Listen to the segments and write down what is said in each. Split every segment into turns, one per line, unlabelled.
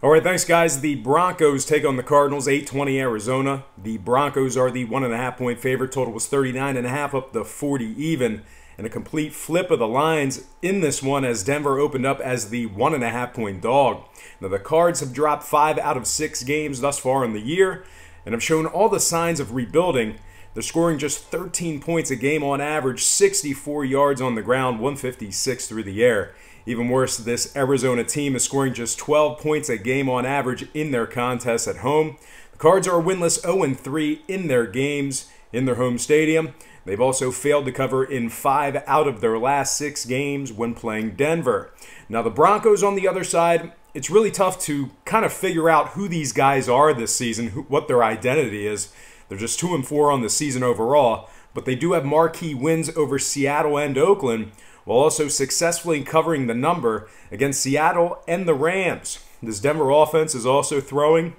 All right, thanks, guys. The Broncos take on the Cardinals, 8:20 Arizona. The Broncos are the 1.5-point favorite. Total was 39.5, up to 40 even. And a complete flip of the lines in this one as Denver opened up as the 1.5-point dog. Now, the Cards have dropped 5 out of 6 games thus far in the year and have shown all the signs of rebuilding. They're scoring just 13 points a game on average, 64 yards on the ground, 156 through the air. Even worse, this Arizona team is scoring just 12 points a game on average in their contests at home. The Cards are winless 0-3 in their games in their home stadium. They've also failed to cover in 5 out of their last 6 games when playing Denver. Now, the Broncos on the other side, it's really tough to kind of figure out who these guys are this season, what their identity is. They're just 2-4 on the season overall, but they do have marquee wins over Seattle and Oakland, while also successfully covering the number against Seattle and the Rams. This Denver offense is also throwing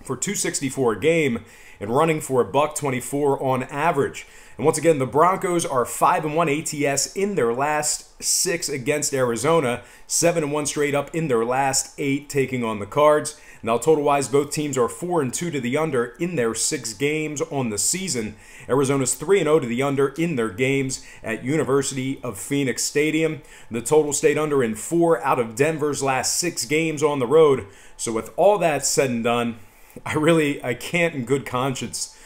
for 264 a game and running for $124 on average. And once again, the Broncos are 5-1 ATS in their last 6 against Arizona, 7-1 straight up in their last 8 taking on the Cards. Now, total-wise, both teams are 4-2 to the under in their 6 games on the season. Arizona's 3-0 to the under in their games at University of Phoenix Stadium. The total stayed under in 4 out of Denver's last 6 games on the road. So with all that said and done, I can't in good conscience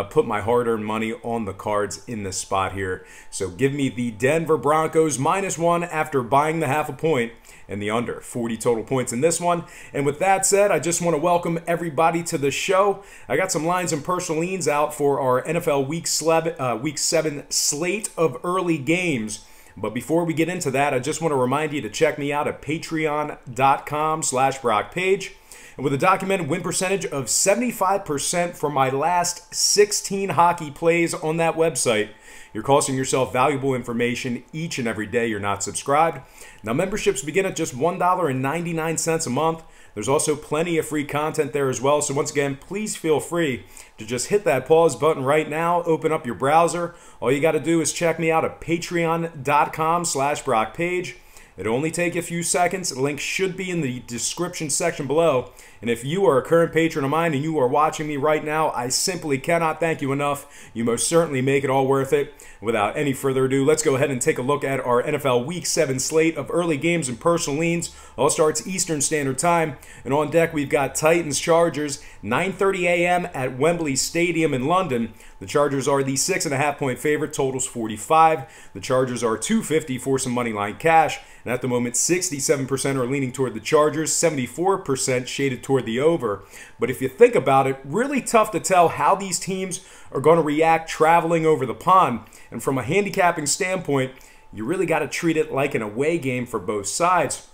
put my hard-earned money on the Cards in this spot here. So give me the Denver Broncos -1 after buying the 0.5 point and the under 40 total points in this one. And with that said, I just want to welcome everybody to the show. I got some lines and personal leans out for our NFL Week 7 slate of early games. But before we get into that, I just want to remind you to check me out at patreon.com/BrockPage. And with a documented win percentage of 75% for my last 16 hockey plays on that website, you're costing yourself valuable information each and every day you're not subscribed. Now, memberships begin at just $1.99 a month. There's also plenty of free content there as well. So once again, please feel free to just hit that pause button right now. Open up your browser. All you got to do is check me out at patreon.com/BrockPage. It'll only take you a few seconds. The link should be in the description section below. And if you are a current patron of mine and you are watching me right now, I simply cannot thank you enough. You most certainly make it all worth it. Without any further ado, let's go ahead and take a look at our NFL Week 7 slate of early games and personal leans. All starts Eastern Standard Time. And on deck, we've got Titans-Chargers, 9:30 a.m. at Wembley Stadium in London. The Chargers are the 6.5-point favorite, totals 45. The Chargers are 250 for some money line cash. And at the moment, 67% are leaning toward the Chargers, 74% shaded toward the over. But if you think about it, really tough to tell how these teams are going to react traveling over the pond. And from a handicapping standpoint, you really got to treat it like an away game for both sides.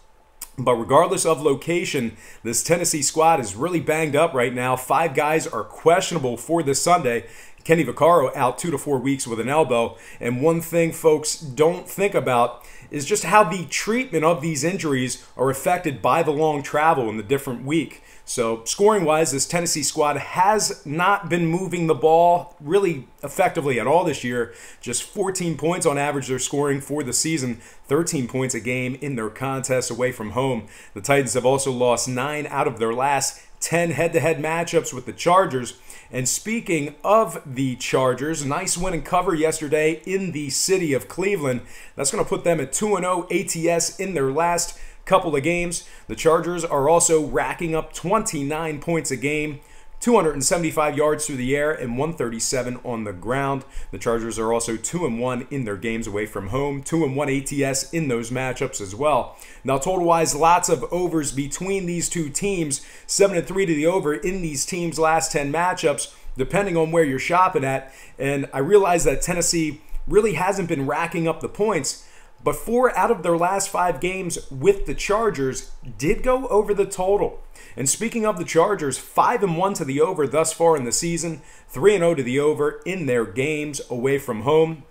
But regardless of location, this Tennessee squad is really banged up right now. 5 guys are questionable for this Sunday. Kenny Vaccaro out 2 to 4 weeks with an elbow. And one thing folks don't think about is just how the treatment of these injuries are affected by the long travel in the different week. So scoring-wise, this Tennessee squad has not been moving the ball really effectively at all this year. Just 14 points on average they're scoring for the season, 13 points a game in their contests away from home. The Titans have also lost 9 out of their last 10 head-to-head matchups with the Chargers. And speaking of the Chargers, nice win and cover yesterday in the city of Cleveland. That's going to put them at 2-0 ATS in their last couple of games. The Chargers are also racking up 29 points a game, 275 yards through the air, and 137 on the ground. The Chargers are also 2-1 in their games away from home, 2-1 ATS in those matchups as well. Now, total-wise, lots of overs between these two teams, 7-3 to the over in these teams' last 10 matchups, depending on where you're shopping at. And I realize that Tennessee really hasn't been racking up the points, but 4 out of their last 5 games with the Chargers did go over the total. And speaking of the Chargers, 5-1 to the over thus far in the season, 3-0 to the over in their games away from home.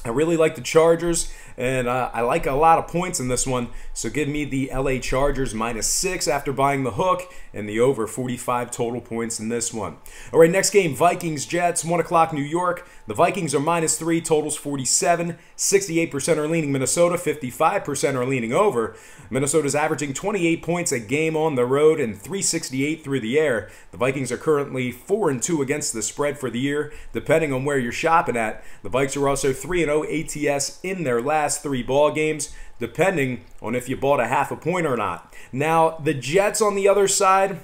I really like the Chargers, and I like a lot of points in this one. So give me the LA Chargers -6 after buying the hook, and the over 45 total points in this one. All right, next game, Vikings-Jets, 1 o'clock New York. The Vikings are -3, totals 47. 68% are leaning Minnesota, 55% are leaning over. Minnesota's averaging 28 points a game on the road and 368 through the air. The Vikings are currently 4-2 against the spread for the year, depending on where you're shopping at. The Vikes are also 3-0 ATS in their last 3 ball games, depending on if you bought a half a point or not. Now, the Jets on the other side,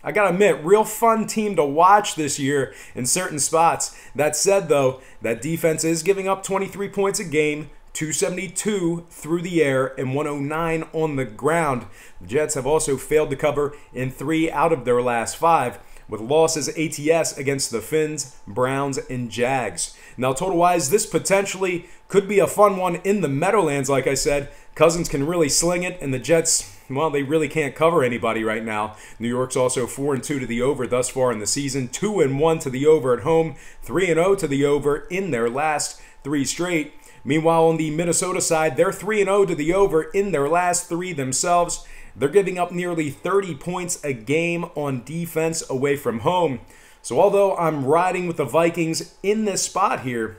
I gotta admit, real fun team to watch this year in certain spots. That said, though, that defense is giving up 23 points a game, 272 through the air, and 109 on the ground. The Jets have also failed to cover in 3 out of their last 5, with losses ATS against the Finns, Browns, and Jags. Now, total-wise, this potentially could be a fun one in the Meadowlands, like I said. Cousins can really sling it, and the Jets, well, they really can't cover anybody right now. New York's also 4-2 to the over thus far in the season, 2-1 to the over at home, 3-0 to the over in their last 3 straight. Meanwhile, on the Minnesota side, they're 3-0 to the over in their last 3 themselves. They're giving up nearly 30 points a game on defense away from home. So although I'm riding with the Vikings in this spot here,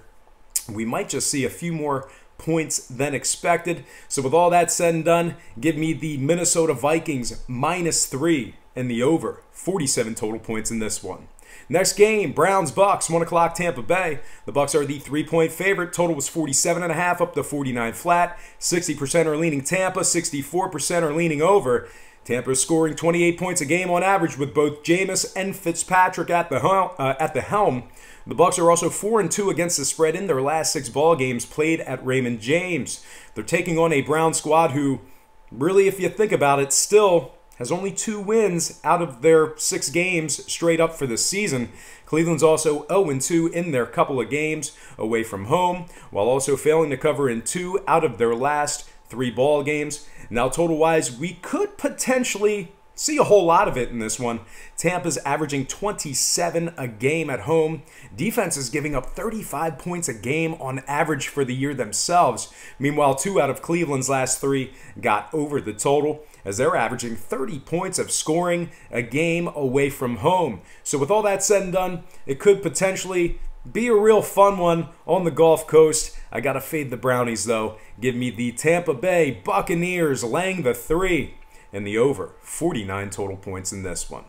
we might just see a few more points than expected. So with all that said and done, give me the Minnesota Vikings -3 and the over 47 total points in this one. Next game, Browns-Bucks, 1 o'clock Tampa Bay. The Bucks are the 3-point favorite. Total was 47.5 up to 49 flat. 60% are leaning Tampa, 64% are leaning over. Tampa is scoring 28 points a game on average with both Jameis and Fitzpatrick at the helm. The Bucks are also 4-2 against the spread in their last 6 ball games played at Raymond James. They're taking on a Brown squad who, really, if you think about it, still has only 2 wins out of their 6 games straight up for the season. Cleveland's also 0-2 in their couple of games away from home, while also failing to cover in 2 out of their last 3 ball games. Now, total-wise, we could potentially see a whole lot of it in this one. Tampa's averaging 27 a game at home. Defense is giving up 35 points a game on average for the year themselves. Meanwhile, 2 out of Cleveland's last 3 got over the total, as they're averaging 30 points of scoring a game away from home. So with all that said and done, it could potentially be a real fun one on the Gulf Coast. I gotta fade the Brownies, though. Give me the Tampa Bay Buccaneers laying the 3 and the over 49 total points in this one.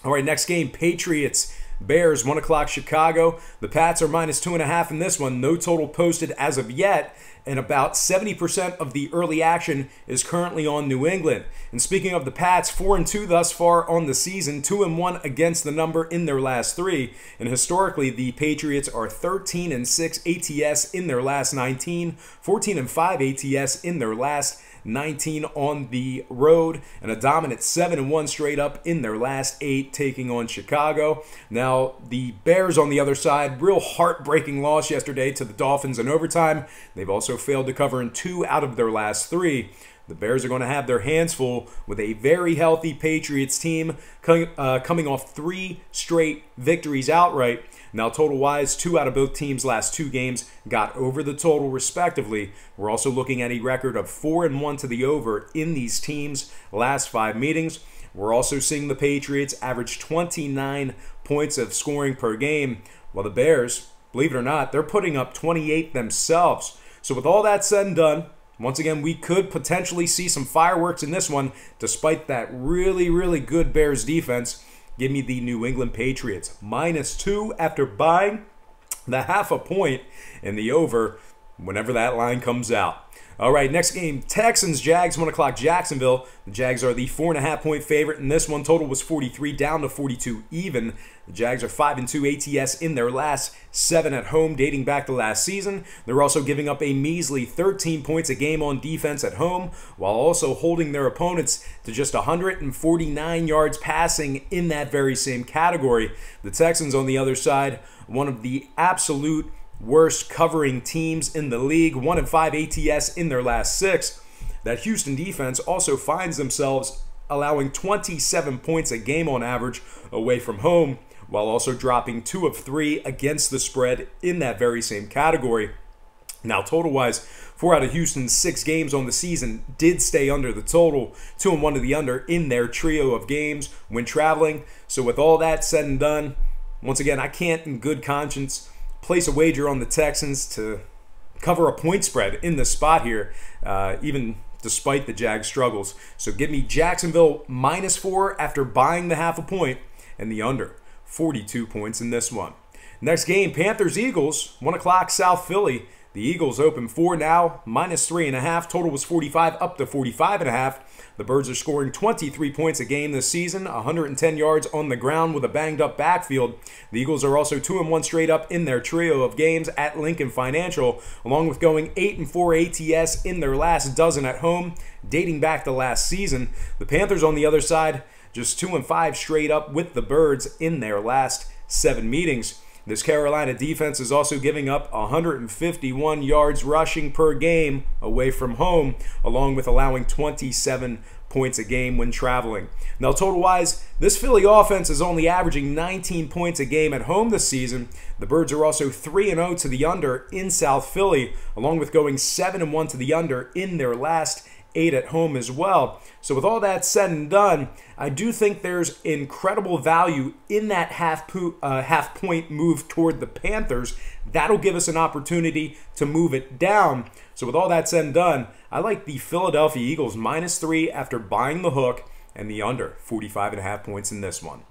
All right, next game, Patriots-Bears, 1 o'clock Chicago. The Pats are -2.5 in this one. No total posted as of yet, and about 70% of the early action is currently on New England. And speaking of the Pats, 4-2 thus far on the season, 2-1 against the number in their last 3. And historically, the Patriots are 13-6 ATS in their last 19, 14-5 ATS in their last 19 on the road, and a dominant 7-1 straight up in their last 8 taking on Chicago. Now, the Bears on the other side, real heartbreaking loss yesterday to the Dolphins in overtime. They've also failed to cover in 2 out of their last 3. The Bears are going to have their hands full with a very healthy Patriots team coming off 3 straight victories outright. Now, total-wise, 2 out of both teams' last 2 games got over the total, respectively. We're also looking at a record of 4-1 to the over in these teams' last 5 meetings. We're also seeing the Patriots average 29 points of scoring per game, while the Bears, believe it or not, they're putting up 28 themselves. So with all that said and done, once again, we could potentially see some fireworks in this one, despite that really, really good Bears defense. Give me the New England Patriots -2 after buying the half a point and the over whenever that line comes out. All right, next game, Texans-Jags, 1 o'clock Jacksonville. The Jags are the 4.5-point favorite, and this one total was 43 down to 42 even. The Jags are 5-2 ATS in their last 7 at home dating back to last season. They're also giving up a measly 13 points a game on defense at home, while also holding their opponents to just 149 yards passing in that very same category. The Texans on the other side, one of the absolute worst covering teams in the league, 1-5 ATS in their last 6. That Houston defense also finds themselves allowing 27 points a game on average away from home, while also dropping 2 of 3 against the spread in that very same category. Now, total-wise, 4 out of Houston's 6 games on the season did stay under the total, 2-1 to the under in their trio of games when traveling. So with all that said and done, once again, I can't in good conscience place a wager on the Texans to cover a point spread in the spot here, even despite the Jags' struggles. So give me Jacksonville -4 after buying the half a point and the under 42 points in this one. Next game, Panthers-Eagles, 1 o'clock South Philly. The Eagles open 4 now, -3.5. Total was 45 up to 45.5. The Birds are scoring 23 points a game this season, 110 yards on the ground with a banged-up backfield. The Eagles are also 2-1 straight up in their trio of games at Lincoln Financial, along with going 8-4 ATS in their last dozen at home, dating back to last season. The Panthers, on the other side, just 2-5 straight up with the Birds in their last 7 meetings. This Carolina defense is also giving up 151 yards rushing per game away from home, along with allowing 27 points a game when traveling. Now, total-wise, this Philly offense is only averaging 19 points a game at home this season. The Birds are also 3-0 to the under in South Philly, along with going 7-1 to the under in their last 8 at home as well. So with all that said and done, I do think there's incredible value in that half point move toward the Panthers. That'll give us an opportunity to move it down. So with all that said and done, I like the Philadelphia Eagles -3 after buying the hook and the under 45.5 points in this one.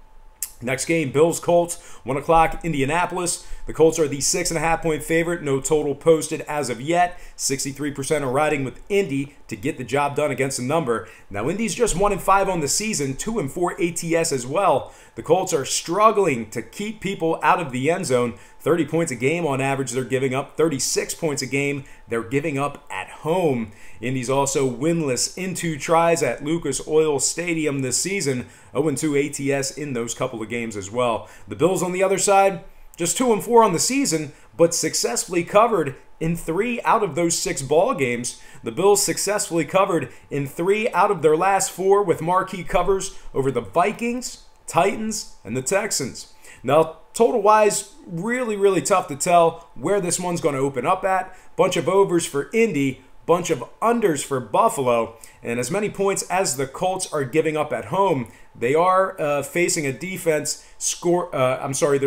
Next game, Bills-Colts, 1 o'clock, Indianapolis. The Colts are the 6.5 point favorite. No total posted as of yet. 63% are riding with Indy to get the job done against a number. Now, Indy's just 1-5 on the season, 2-4 ATS as well. The Colts are struggling to keep people out of the end zone. 30 points a game on average they're giving up. 36 points a game they're giving up at home. Indy's also winless in 2 tries at Lucas Oil Stadium this season. 0-2 ATS in those couple of games as well. The Bills on the other side, just 2-4 on the season, but successfully covered in 3 out of those 6 ball games. The Bills successfully covered in 3 out of their last 4 with marquee covers over the Vikings, Titans, and the Texans. Now, total-wise, really tough to tell where this one's going to open up at. Bunch of overs for Indy, bunch of unders for Buffalo, and as many points as the Colts are giving up at home, they are facing a they're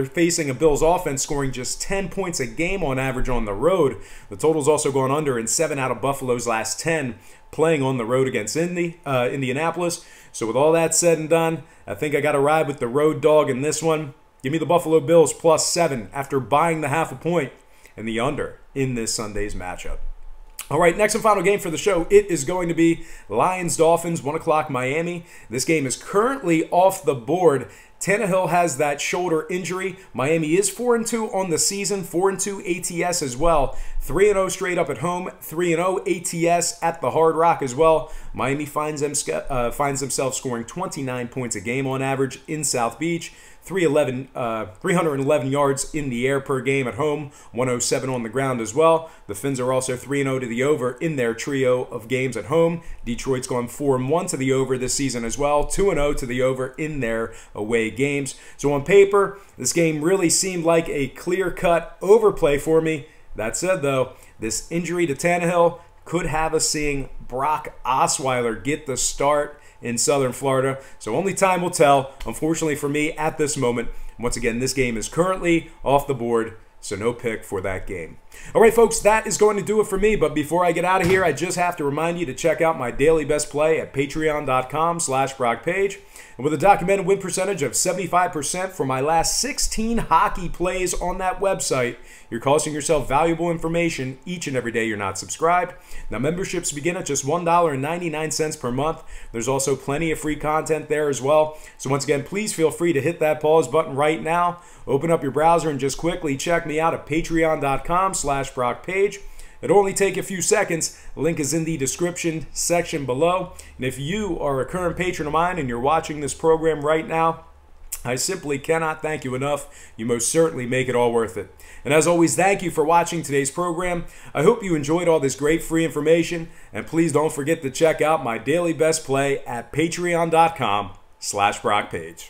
facing a Bills offense scoring just 10 points a game on average on the road. The total's also gone under in 7 out of Buffalo's last 10 playing on the road against Indianapolis. So with all that said and done, I think I got to ride with the road dog in this one. Give me the Buffalo Bills +7 after buying the half a point and the under in this Sunday's matchup. All right, next and final game for the show. It is going to be Lions-Dolphins, 1 o'clock Miami. This game is currently off the board. Tannehill has that shoulder injury. Miami is 4-2 on the season, 4-2 ATS as well. 3-0 straight up at home, 3-0 ATS at the Hard Rock as well. Miami finds themselves scoring 29 points a game on average in South Beach. 311 yards in the air per game at home, 107 on the ground as well. The Fins are also 3-0 to the over in their trio of games at home. Detroit's gone 4-1 to the over this season as well, 2-0 to the over in their away games. So on paper, this game really seemed like a clear-cut overplay for me. That said, though, this injury to Tannehill could have us seeing Brock Osweiler get the start in Southern Florida. So only time will tell, unfortunately for me at this moment. Once again, this game is currently off the board, so no pick for that game. All right, folks, that is going to do it for me. But before I get out of here, I just have to remind you to check out my daily best play at patreon.com/BrockPage. And with a documented win percentage of 75% for my last 16 hockey plays on that website, you're costing yourself valuable information each and every day you're not subscribed. Now, memberships begin at just $1.99 per month. There's also plenty of free content there as well. So once again, please feel free to hit that pause button right now. Open up your browser and just quickly check me out at patreon.com/BrockPage. It'll only take a few seconds. The link is in the description section below. And if you are a current patron of mine and you're watching this program right now, I simply cannot thank you enough. You most certainly make it all worth it. And as always, thank you for watching today's program. I hope you enjoyed all this great free information. And please don't forget to check out my daily best play at patreon.com/BrockPage.